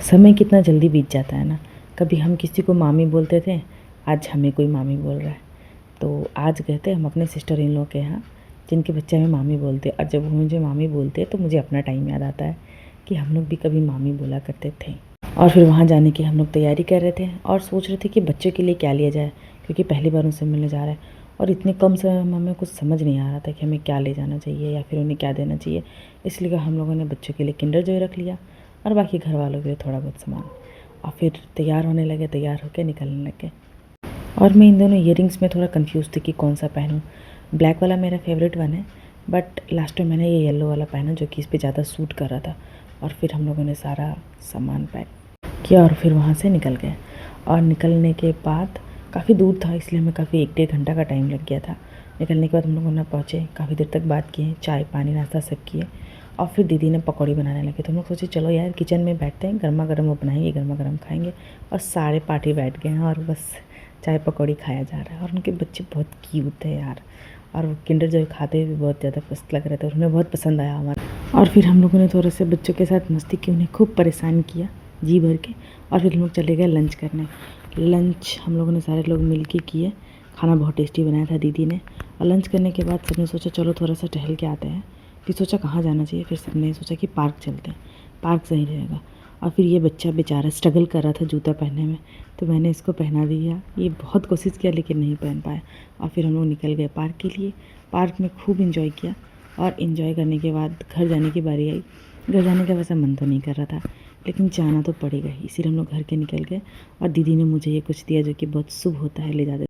समय कितना जल्दी बीत जाता है ना। कभी हम किसी को मामी बोलते थे, आज हमें कोई मामी बोल रहा है। तो आज गए थे हम अपने सिस्टर इन लॉ के यहाँ, जिनके बच्चे हमें मामी बोलते हैं। और जब वो मुझे मामी बोलते हैं तो मुझे अपना टाइम याद आता है कि हम लोग भी कभी मामी बोला करते थे। और फिर वहाँ जाने की हम लोग तैयारी कर रहे थे और सोच रहे थे कि बच्चों के लिए क्या लिया जाए, क्योंकि पहली बार उनसे मिलने जा रहे हैं। और इतने कम समय में हमें कुछ समझ नहीं आ रहा था कि हमें क्या ले जाना चाहिए या फिर उन्हें क्या देना चाहिए। इसलिए हम लोगों ने बच्चों के लिए किंडर जॉय रख लिया और बाकी घर वालों के लिए थोड़ा बहुत सामान। और फिर तैयार होने लगे, तैयार होकर निकलने लगे। और मैं इन दोनों ईयरिंग्स में थोड़ा कंफ्यूज थी कि कौन सा पहनूं। ब्लैक वाला मेरा फेवरेट वन है, बट लास्ट में मैंने ये येलो वाला पहना जो कि इस पर ज़्यादा सूट कर रहा था। और फिर हम लोगों ने सारा सामान पैक किया और फिर वहाँ से निकल गए। और निकलने के बाद काफ़ी दूर था, इसलिए हमें काफ़ी 1-1.5 घंटा का टाइम लग गया था। निकलने के बाद हम लोग ना पहुँचे, काफ़ी देर तक बात किए, चाय पानी नाश्ता सब किए। और फिर दीदी ने पकौड़ी बनाने लगे, तो हम लोग सोचे चलो यार किचन में बैठते हैं, गर्मा गर्म वो बनाएंगे, गर्मा गर्म खाएंगे। और सारे पार्टी बैठ गए हैं और बस चाय पकौड़ी खाया जा रहा है। और उनके बच्चे बहुत क्यूट थे यार, और वो किंडर जॉय खाते हुए बहुत ज़्यादा मस्त लग रहे थे और उन्हें बहुत पसंद आया हमारा। और फिर हम लोगों ने थोड़ा से बच्चों के साथ मस्ती की, उन्हें खूब परेशान किया जी भर के। और फिर हम लोग चले गए लंच करने। लंच हम लोगों ने सारे लोग मिल के किए। खाना बहुत टेस्टी बनाया था दीदी ने। और लंच करने के बाद सबने सोचा चलो थोड़ा सा टहल के आते हैं। फिर सोचा कहाँ जाना चाहिए, फिर सबने सोचा कि पार्क चलते हैं, पार्क सही रहेगा। और फिर ये बच्चा बेचारा स्ट्रगल कर रहा था जूता पहनने में, तो मैंने इसको पहना दिया। ये बहुत कोशिश किया लेकिन नहीं पहन पाया। और फिर हम लोग निकल गए पार्क के लिए। पार्क में खूब इन्जॉय किया और इन्जॉय करने के बाद घर जाने की बारी आई। घर जाने का वैसा मन तो नहीं कर रहा था, लेकिन जाना तो पड़ेगा ही, इसीलिए हम लोग घर के निकल गए। और दीदी ने मुझे ये कुछ दिया जो कि बहुत शुभ होता है, ले जाते